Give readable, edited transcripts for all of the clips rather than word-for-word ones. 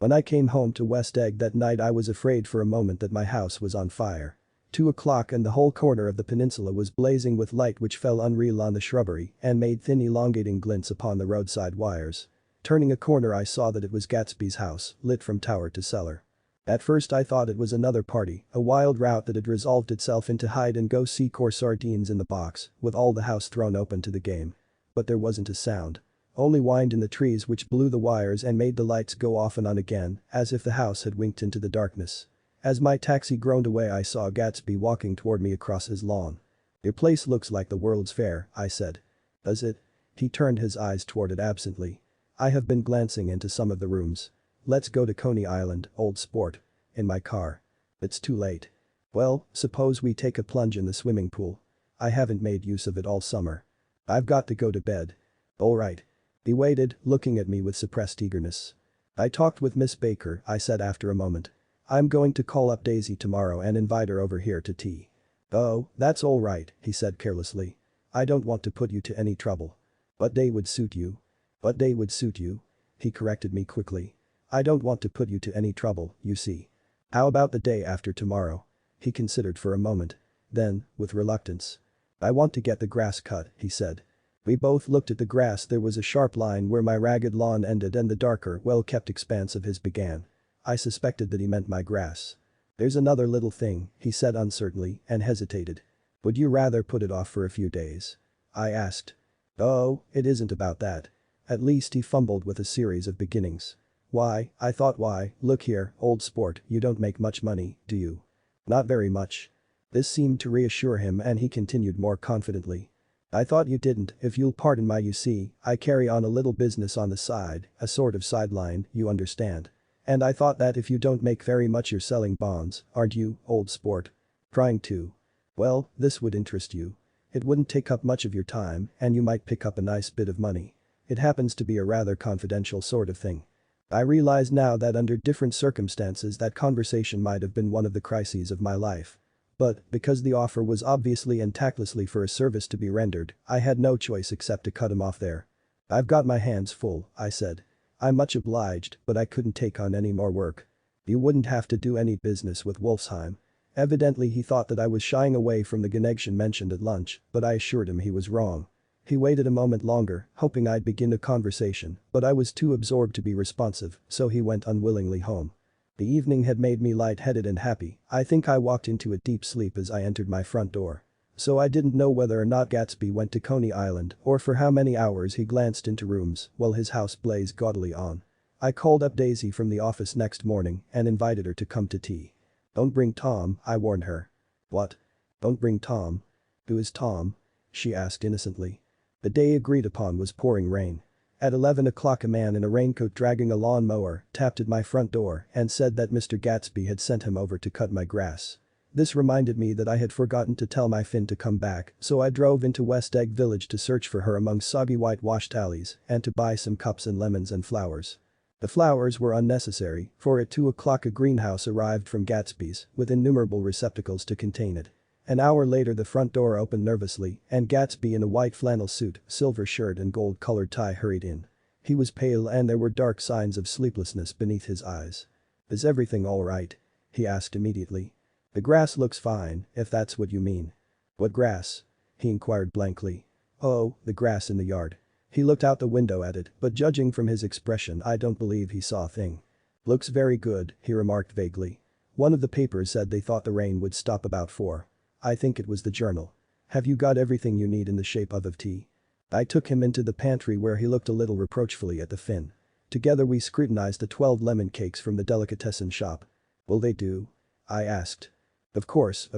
When I came home to West Egg that night I was afraid for a moment that my house was on fire. 2 o'clock and the whole corner of the peninsula was blazing with light which fell unreal on the shrubbery and made thin elongating glints upon the roadside wires. Turning a corner I saw that it was Gatsby's house, lit from tower to cellar. At first I thought it was another party, a wild rout that had resolved itself into hide-and-go-seek or sardines in the box, with all the house thrown open to the game. But there wasn't a sound. Only wind in the trees which blew the wires and made the lights go off and on again, as if the house had winked into the darkness. As my taxi groaned away I saw Gatsby walking toward me across his lawn. "Your place looks like the World's Fair," I said. "Does it?" He turned his eyes toward it absently. "I have been glancing into some of the rooms. Let's go to Coney Island, old sport." "In my car." "It's too late." "Well, suppose we take a plunge in the swimming pool. I haven't made use of it all summer." "I've got to go to bed." "All right." He waited, looking at me with suppressed eagerness. "I talked with Miss Baker," I said after a moment. "I'm going to call up Daisy tomorrow and invite her over here to tea." "Oh, that's all right," he said carelessly. "I don't want to put you to any trouble." "What day would suit you?" "What day would suit you?" He corrected me quickly. "I don't want to put you to any trouble, you see." "How about the day after tomorrow?" He considered for a moment. Then, with reluctance. "I want to get the grass cut," he said. We both looked at the grass. There was a sharp line where my ragged lawn ended and the darker, well-kept expanse of his began. I suspected that he meant my grass. "There's another little thing," he said uncertainly and hesitated. "Would you rather put it off for a few days?" I asked. "Oh, it isn't about that." At least he fumbled with a series of beginnings. "Why," I thought, "why, look here, old sport, you don't make much money, do you?" "Not very much." This seemed to reassure him and he continued more confidently. "I thought you didn't, if you'll pardon my you see, I carry on a little business on the side, a sort of sideline, you understand. And I thought that if you don't make very much you're selling bonds, aren't you, old sport?" "Trying to." "Well, this would interest you. It wouldn't take up much of your time and you might pick up a nice bit of money. It happens to be a rather confidential sort of thing." I realize now that under different circumstances that conversation might have been one of the crises of my life. But, because the offer was obviously and tactlessly for a service to be rendered, I had no choice except to cut him off there. "I've got my hands full," I said. "I'm much obliged, but I couldn't take on any more work." "You wouldn't have to do any business with Wolfsheim." Evidently he thought that I was shying away from the connection mentioned at lunch, but I assured him he was wrong. He waited a moment longer, hoping I'd begin a conversation, but I was too absorbed to be responsive, so he went unwillingly home. The evening had made me light-headed and happy. I think I walked into a deep sleep as I entered my front door. So I didn't know whether or not Gatsby went to Coney Island or for how many hours he glanced into rooms while his house blazed gaudily on. I called up Daisy from the office next morning and invited her to come to tea. "Don't bring Tom," I warned her. "What? Don't bring Tom?" "Who is Tom?" she asked innocently. The day agreed upon was pouring rain. At 11 o'clock a man in a raincoat dragging a lawn mower tapped at my front door and said that Mr. Gatsby had sent him over to cut my grass. This reminded me that I had forgotten to tell my Finn to come back, so I drove into West Egg Village to search for her among soggy whitewashed alleys and to buy some cups and lemons and flowers. The flowers were unnecessary, for at 2 o'clock a greenhouse arrived from Gatsby's with innumerable receptacles to contain it. An hour later the front door opened nervously and Gatsby in a white flannel suit, silver shirt and gold-colored tie hurried in. He was pale and there were dark signs of sleeplessness beneath his eyes. "Is everything all right?" he asked immediately. "The grass looks fine, if that's what you mean." "What grass?" he inquired blankly. "Oh, the grass in the yard." He looked out the window at it, but judging from his expression I don't believe he saw a thing. "Looks very good," he remarked vaguely. "One of the papers said they thought the rain would stop about 4. I think it was the Journal. Have you got everything you need in the shape of tea?" I took him into the pantry where he looked a little reproachfully at the Finn. Together we scrutinized the 12 lemon cakes from the delicatessen shop. "Will they do?" I asked. Of course.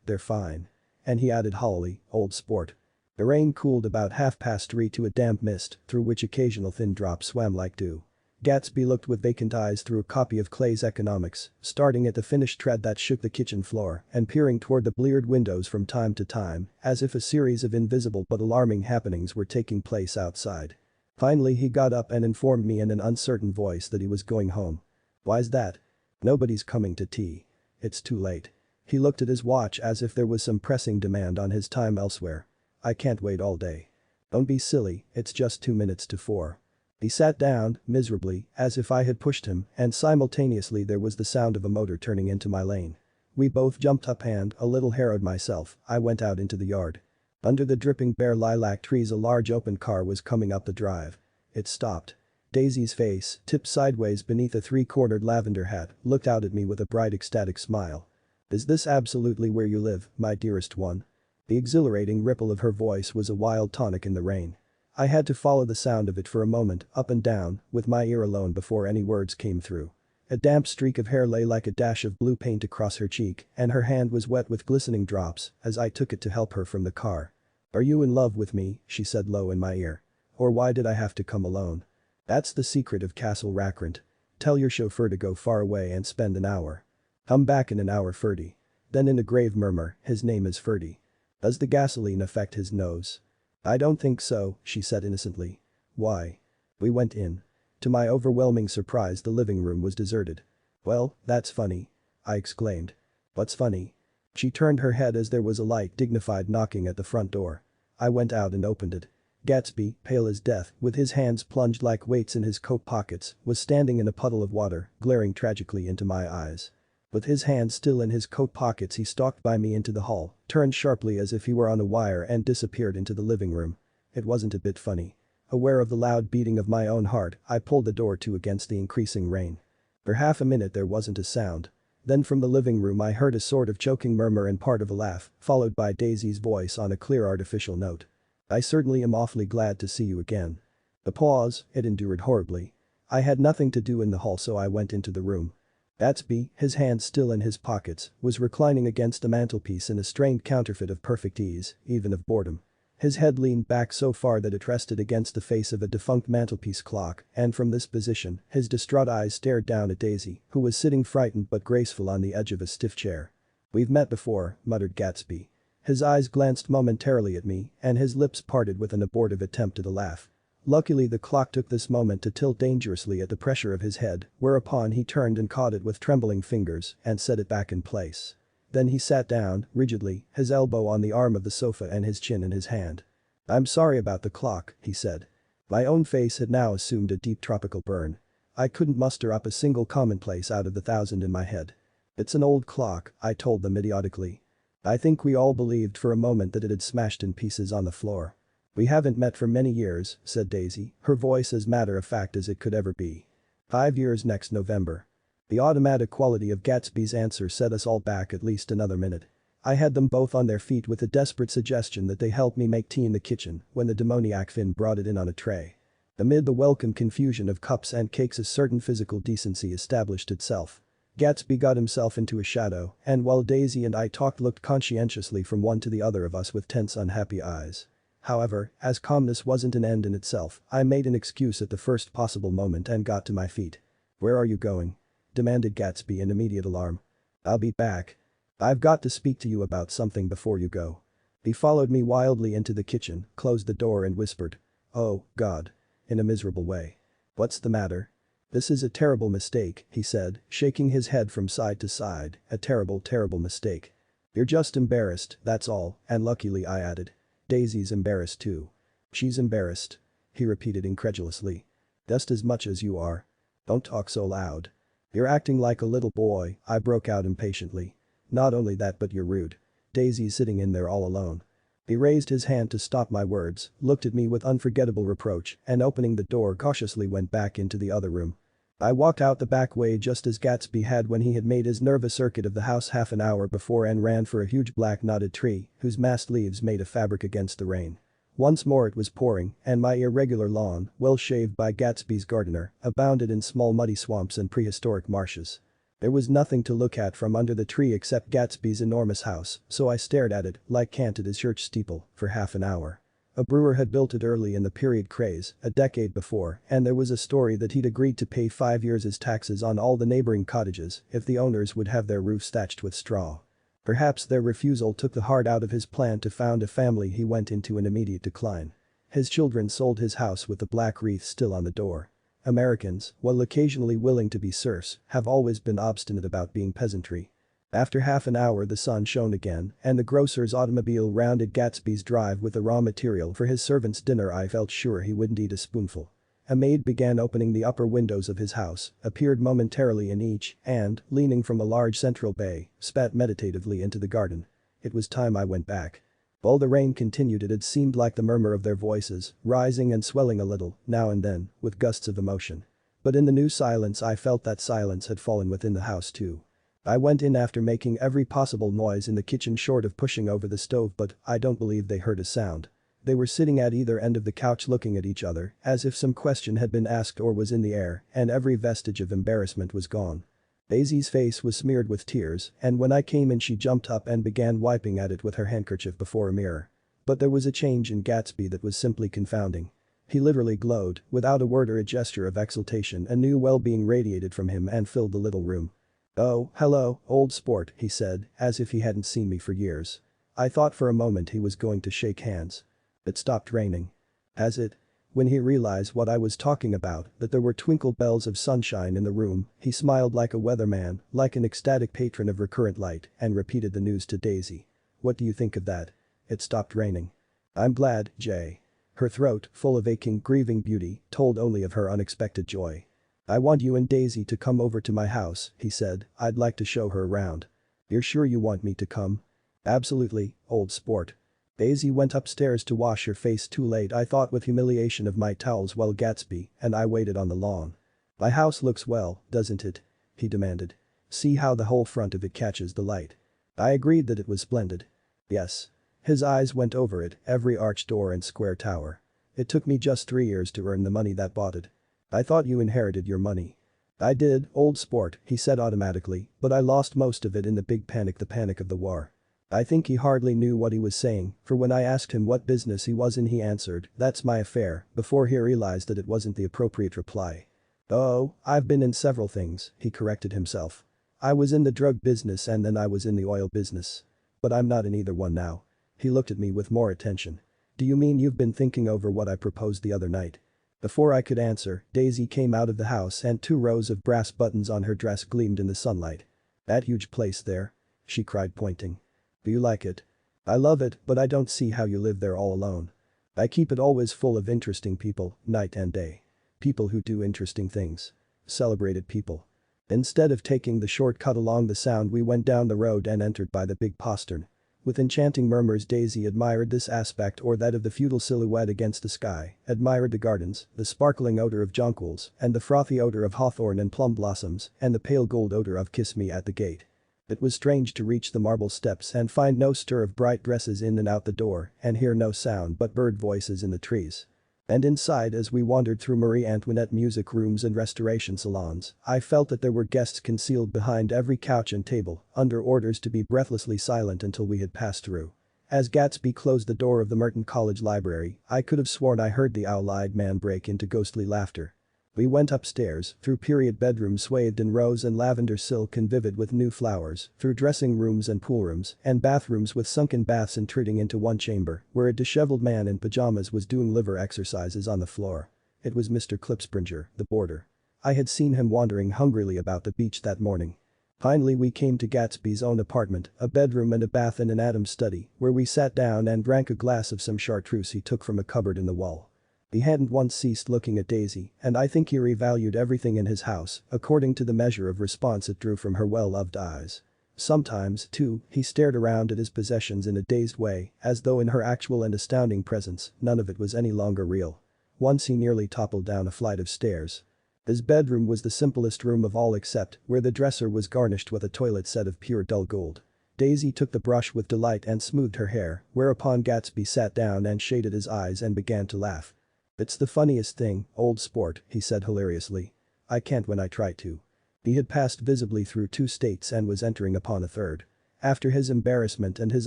They're fine." And he added hollowly, "Old sport." The rain cooled about 3:30 to a damp mist through which occasional thin drops swam like dew. Gatsby looked with vacant eyes through a copy of Clay's Economics, starting at the finished tread that shook the kitchen floor and peering toward the bleared windows from time to time as if a series of invisible but alarming happenings were taking place outside. Finally he got up and informed me in an uncertain voice that he was going home. "Why's that?" "Nobody's coming to tea. It's too late." He looked at his watch as if there was some pressing demand on his time elsewhere. "I can't wait all day." "Don't be silly, it's just 2 minutes to 4. He sat down, miserably, as if I had pushed him, and simultaneously there was the sound of a motor turning into my lane. We both jumped up and, a little harrowed myself, I went out into the yard. Under the dripping bare lilac trees a large open car was coming up the drive. It stopped. Daisy's face, tipped sideways beneath a three-cornered lavender hat, looked out at me with a bright ecstatic smile. "Is this absolutely where you live, my dearest one?" The exhilarating ripple of her voice was a wild tonic in the rain. I had to follow the sound of it for a moment, up and down, with my ear alone before any words came through. A damp streak of hair lay like a dash of blue paint across her cheek, and her hand was wet with glistening drops as I took it to help her from the car. "Are you in love with me?" she said low in my ear. "Or why did I have to come alone? That's the secret of Castle Rackrent. Tell your chauffeur to go far away and spend an hour. Come back in an hour, Ferdy." Then in a grave murmur, "His name is Ferdy. Does the gasoline affect his nose?" "I don't think so," she said innocently. "Why?" We went in. To my overwhelming surprise the living room was deserted. "Well, that's funny," I exclaimed. "What's funny?" She turned her head as there was a light, dignified knocking at the front door. I went out and opened it. Gatsby, pale as death, with his hands plunged like weights in his coat pockets, was standing in a puddle of water, glaring tragically into my eyes. With his hands still in his coat pockets he stalked by me into the hall, turned sharply as if he were on a wire and disappeared into the living room. It wasn't a bit funny. Aware of the loud beating of my own heart, I pulled the door to against the increasing rain. For half a minute there wasn't a sound. Then from the living room I heard a sort of choking murmur and part of a laugh, followed by Daisy's voice on a clear artificial note. "I certainly am awfully glad to see you again." The pause, it endured horribly. I had nothing to do in the hall so I went into the room. Gatsby, his hands still in his pockets, was reclining against the mantelpiece in a strained counterfeit of perfect ease, even of boredom. His head leaned back so far that it rested against the face of a defunct mantelpiece clock, and from this position, his distraught eyes stared down at Daisy, who was sitting frightened but graceful on the edge of a stiff chair. "We've met before," muttered Gatsby. His eyes glanced momentarily at me, and his lips parted with an abortive attempt at a laugh. Luckily the clock took this moment to tilt dangerously at the pressure of his head, whereupon he turned and caught it with trembling fingers and set it back in place. Then he sat down, rigidly, his elbow on the arm of the sofa and his chin in his hand. "I'm sorry about the clock," he said. My own face had now assumed a deep tropical burn. I couldn't muster up a single commonplace out of the thousand in my head. "It's an old clock," I told them idiotically. I think we all believed for a moment that it had smashed in pieces on the floor. "We haven't met for many years," said Daisy, her voice as matter-of-fact as it could ever be. 5 years next November." The automatic quality of Gatsby's answer set us all back at least another minute. I had them both on their feet with a desperate suggestion that they help me make tea in the kitchen when the demoniac Finn brought it in on a tray. Amid the welcome confusion of cups and cakes a certain physical decency established itself. Gatsby got himself into a shadow, and while Daisy and I talked looked conscientiously from one to the other of us with tense unhappy eyes. However, as calmness wasn't an end in itself, I made an excuse at the first possible moment and got to my feet. "Where are you going?" demanded Gatsby in immediate alarm. "I'll be back. I've got to speak to you about something before you go." He followed me wildly into the kitchen, closed the door and whispered, "Oh, God," in a miserable way. "What's the matter?" "This is a terrible mistake," he said, shaking his head from side to side, "a terrible, terrible mistake. You're just embarrassed, that's all, and luckily," I added. "Daisy's embarrassed too." "She's embarrassed?" he repeated incredulously. "Just as much as you are." "Don't talk so loud. You're acting like a little boy," I broke out impatiently. "Not only that but you're rude. Daisy's sitting in there all alone." He raised his hand to stop my words, looked at me with unforgettable reproach, and opening the door cautiously went back into the other room. I walked out the back way just as Gatsby had when he had made his nervous circuit of the house half an hour before and ran for a huge black knotted tree whose massed leaves made a fabric against the rain. Once more it was pouring, and my irregular lawn, well shaved by Gatsby's gardener, abounded in small muddy swamps and prehistoric marshes. There was nothing to look at from under the tree except Gatsby's enormous house, so I stared at it, like Kant at his church steeple, for half an hour. A brewer had built it early in the period craze, a decade before, and there was a story that he'd agreed to pay 5 years' taxes on all the neighboring cottages if the owners would have their roofs thatched with straw. Perhaps their refusal took the heart out of his plan to found a family. He went into an immediate decline. His children sold his house with the black wreath still on the door. Americans, while occasionally willing to be serfs, have always been obstinate about being peasantry. After half an hour the sun shone again, and the grocer's automobile rounded Gatsby's drive with the raw material for his servant's dinner. I felt sure he wouldn't eat a spoonful. A maid began opening the upper windows of his house, appeared momentarily in each, and, leaning from a large central bay, spat meditatively into the garden. It was time I went back. While the rain continued, it had seemed like the murmur of their voices, rising and swelling a little, now and then, with gusts of emotion. But in the new silence I felt that silence had fallen within the house too. I went in after making every possible noise in the kitchen short of pushing over the stove, but I don't believe they heard a sound. They were sitting at either end of the couch looking at each other, as if some question had been asked or was in the air, and every vestige of embarrassment was gone. Daisy's face was smeared with tears, and when I came in she jumped up and began wiping at it with her handkerchief before a mirror. But there was a change in Gatsby that was simply confounding. He literally glowed, without a word or a gesture of exultation. A new well-being radiated from him and filled the little room. "Oh, hello, old sport," he said, as if he hadn't seen me for years. I thought for a moment he was going to shake hands. It stopped raining. Has it? When he realized what I was talking about, that there were twinkle bells of sunshine in the room, he smiled like a weatherman, like an ecstatic patron of recurrent light, and repeated the news to Daisy. "What do you think of that? It stopped raining." "I'm glad, Jay." Her throat, full of aching, grieving beauty, told only of her unexpected joy. "I want you and Daisy to come over to my house," he said. "I'd like to show her around." "You're sure you want me to come?" "Absolutely, old sport." Daisy went upstairs to wash her face. Too late, I thought with humiliation of my towels while Gatsby and I waited on the lawn. "My house looks well, doesn't it?" he demanded. "See how the whole front of it catches the light." I agreed that it was splendid. "Yes." His eyes went over it, every arched door and square tower. "It took me just 3 years to earn the money that bought it." "I thought you inherited your money." "I did, old sport," he said automatically, "but I lost most of it in the big panic, the panic of the war." I think he hardly knew what he was saying, for when I asked him what business he was in he answered, "That's my affair," before he realized that it wasn't the appropriate reply. "Oh, I've been in several things," he corrected himself. "I was in the drug business and then I was in the oil business. But I'm not in either one now." He looked at me with more attention. "Do you mean you've been thinking over what I proposed the other night?" Before I could answer, Daisy came out of the house and 2 rows of brass buttons on her dress gleamed in the sunlight. "That huge place there?" she cried, pointing. "Do you like it?" "I love it, but I don't see how you live there all alone." "I keep it always full of interesting people, night and day. People who do interesting things. Celebrated people." Instead of taking the shortcut along the Sound, we went down the road and entered by the big postern. With enchanting murmurs, Daisy admired this aspect or that of the feudal silhouette against the sky, admired the gardens, the sparkling odor of jonquils, and the frothy odor of hawthorn and plum blossoms, and the pale gold odor of kiss me at the gate. It was strange to reach the marble steps and find no stir of bright dresses in and out the door and hear no sound but bird voices in the trees. And inside, as we wandered through Marie Antoinette music rooms and restoration salons, I felt that there were guests concealed behind every couch and table, under orders to be breathlessly silent until we had passed through. As Gatsby closed the door of the Merton College library, I could have sworn I heard the owl-eyed man break into ghostly laughter. We went upstairs, through period bedrooms swathed in rose and lavender silk and vivid with new flowers, through dressing rooms and poolrooms, and bathrooms with sunken baths intruding into one chamber, where a disheveled man in pajamas was doing liver exercises on the floor. It was Mr. Klipspringer, the boarder. I had seen him wandering hungrily about the beach that morning. Finally we came to Gatsby's own apartment, a bedroom and a bath and an Adam's study, where we sat down and drank a glass of some chartreuse he took from a cupboard in the wall. He hadn't once ceased looking at Daisy, and I think he revalued everything in his house, according to the measure of response it drew from her well-loved eyes. Sometimes, too, he stared around at his possessions in a dazed way, as though in her actual and astounding presence, none of it was any longer real. Once he nearly toppled down a flight of stairs. His bedroom was the simplest room of all except where the dresser was garnished with a toilet set of pure dull gold. Daisy took the brush with delight and smoothed her hair, whereupon Gatsby sat down and shaded his eyes and began to laugh. "It's the funniest thing, old sport," he said hilariously. "I can't when I try to." He had passed visibly through 2 states and was entering upon a third. After his embarrassment and his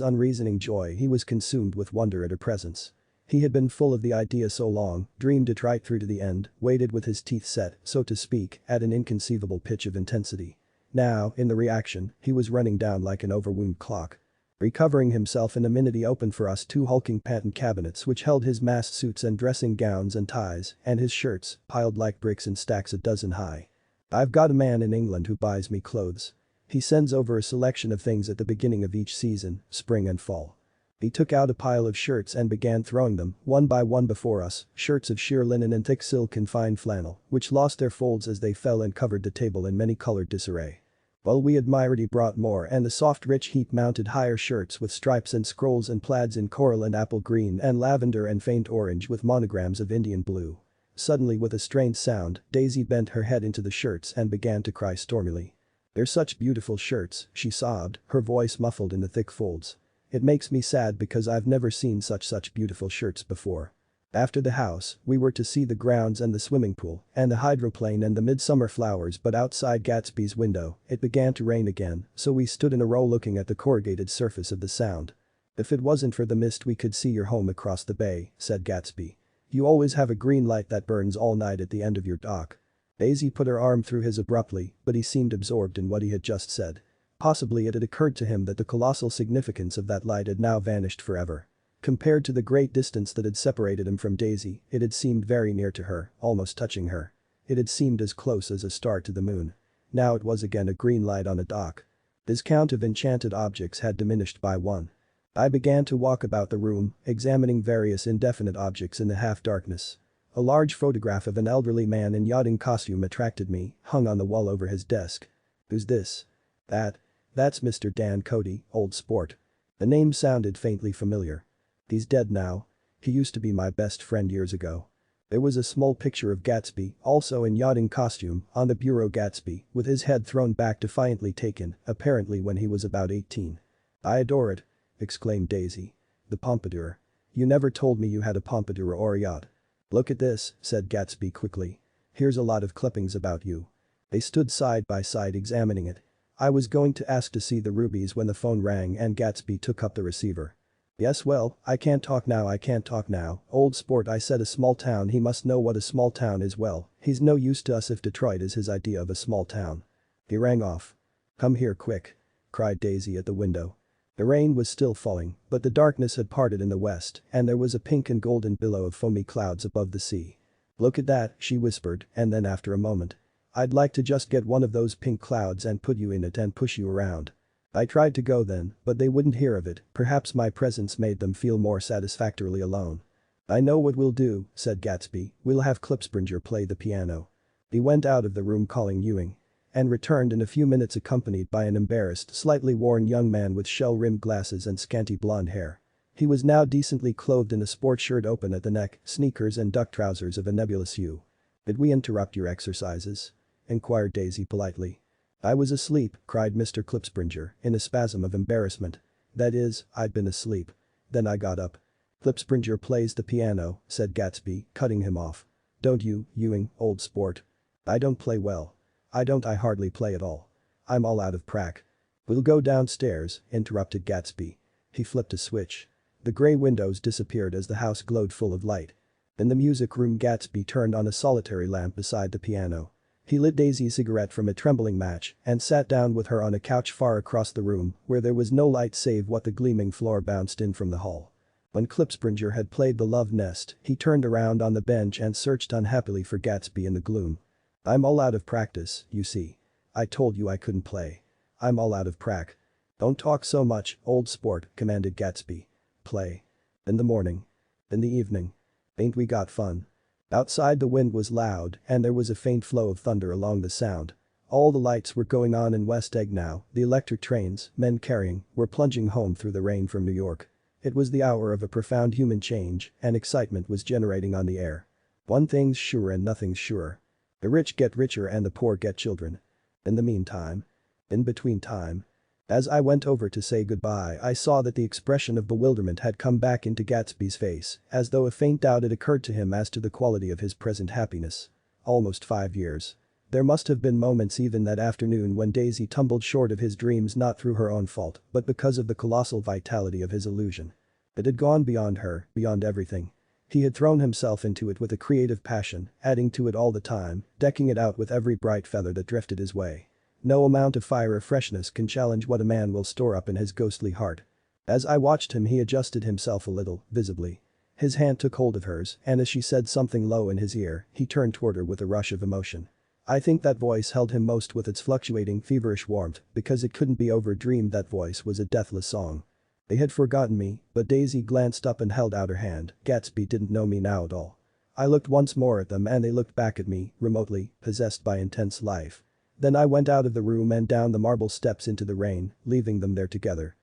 unreasoning joy, he was consumed with wonder at her presence. He had been full of the idea so long, dreamed it right through to the end, waited with his teeth set, so to speak, at an inconceivable pitch of intensity. Now, in the reaction, he was running down like an overwound clock. Recovering himself in a minute, he opened for us 2 hulking patent cabinets which held his mass suits and dressing gowns and ties, and his shirts, piled like bricks in stacks a dozen high. "I've got a man in England who buys me clothes. He sends over a selection of things at the beginning of each season, spring and fall. He took out a pile of shirts and began throwing them, one by one before us, shirts of sheer linen and thick silk and fine flannel, which lost their folds as they fell and covered the table in many-colored disarray. While we admired he brought more and the soft rich heap-mounted higher shirts with stripes and scrolls and plaids in coral and apple green and lavender and faint orange with monograms of Indian blue. Suddenly with a strained sound, Daisy bent her head into the shirts and began to cry stormily. "They're such beautiful shirts," she sobbed, her voice muffled in the thick folds. "It makes me sad because I've never seen such beautiful shirts before." After the house, we were to see the grounds and the swimming pool, and the hydroplane and the midsummer flowers, but outside Gatsby's window, it began to rain again, so we stood in a row looking at the corrugated surface of the Sound. "If it wasn't for the mist we could see your home across the bay," said Gatsby. "You always have a green light that burns all night at the end of your dock." Daisy put her arm through his abruptly, but he seemed absorbed in what he had just said. Possibly it had occurred to him that the colossal significance of that light had now vanished forever. Compared to the great distance that had separated him from Daisy, it had seemed very near to her, almost touching her. It had seemed as close as a star to the moon. Now it was again a green light on a dock. His count of enchanted objects had diminished by one. I began to walk about the room, examining various indefinite objects in the half-darkness. A large photograph of an elderly man in yachting costume attracted me, hung on the wall over his desk. "Who's this?" That's Mr. Dan Cody, old sport." The name sounded faintly familiar. "He's dead now. He used to be my best friend years ago." There was a small picture of Gatsby, also in yachting costume, on the bureau. Gatsby, with his head thrown back defiantly, taken, apparently when he was about 18. "I adore it," exclaimed Daisy. "The pompadour. You never told me you had a pompadour or a yacht." "Look at this," said Gatsby quickly. "Here's a lot of clippings about you." They stood side by side examining it. I was going to ask to see the rubies when the phone rang and Gatsby took up the receiver. "Yes, well, I can't talk now, old sport," I said. "A small town, he must know what a small town is. Well, he's no use to us if Detroit is his idea of a small town." He rang off. "Come here quick," cried Daisy at the window. The rain was still falling, but the darkness had parted in the west and there was a pink and golden billow of foamy clouds above the sea. "Look at that," she whispered, and then after a moment. "I'd like to just get one of those pink clouds and put you in it and push you around." I tried to go then, but they wouldn't hear of it. Perhaps my presence made them feel more satisfactorily alone. "I know what we'll do," said Gatsby. "We'll have Klipspringer play the piano." He went out of the room calling Ewing. And returned in a few minutes accompanied by an embarrassed, slightly worn young man with shell-rimmed glasses and scanty blonde hair. He was now decently clothed in a sports shirt open at the neck, sneakers and duck trousers of a nebulous hue. "Did we interrupt your exercises?" inquired Daisy politely. "I was asleep," cried Mr. Klipspringer, in a spasm of embarrassment. "That is, I'd been asleep. Then I got up." "Klipspringer plays the piano," said Gatsby, cutting him off. "Don't you, Ewing, old sport?" "I don't play well. I hardly play at all. I'm all out of prac." "We'll go downstairs," interrupted Gatsby. He flipped a switch. The gray windows disappeared as the house glowed full of light. In the music room Gatsby turned on a solitary lamp beside the piano. He lit Daisy's cigarette from a trembling match and sat down with her on a couch far across the room where there was no light save what the gleaming floor bounced in from the hall. When Klipspringer had played the Love Nest, he turned around on the bench and searched unhappily for Gatsby in the gloom. "I'm all out of practice, you see. I told you I couldn't play. I'm all out of prac." "Don't talk so much, old sport," commanded Gatsby. "Play. In the morning. In the evening. Ain't we got fun?" Outside the wind was loud and there was a faint flow of thunder along the Sound. All the lights were going on in West Egg now, the electric trains, men carrying, were plunging home through the rain from New York. It was the hour of a profound human change and excitement was generating on the air. One thing's sure and nothing's sure. The rich get richer and the poor get children. In the meantime. In between time. As I went over to say goodbye I saw that the expression of bewilderment had come back into Gatsby's face, as though a faint doubt had occurred to him as to the quality of his present happiness. Almost 5 years. There must have been moments even that afternoon when Daisy tumbled short of his dreams not through her own fault but because of the colossal vitality of his illusion. It had gone beyond her, beyond everything. He had thrown himself into it with a creative passion, adding to it all the time, decking it out with every bright feather that drifted his way. No amount of fire or freshness can challenge what a man will store up in his ghostly heart. As I watched him he adjusted himself a little, visibly. His hand took hold of hers and as she said something low in his ear, he turned toward her with a rush of emotion. I think that voice held him most with its fluctuating feverish warmth because it couldn't be overdreamed. That voice was a deathless song. They had forgotten me, but Daisy glanced up and held out her hand. Gatsby didn't know me now at all. I looked once more at them and they looked back at me, remotely, possessed by intense life. Then I went out of the room and down the marble steps into the rain, leaving them there together.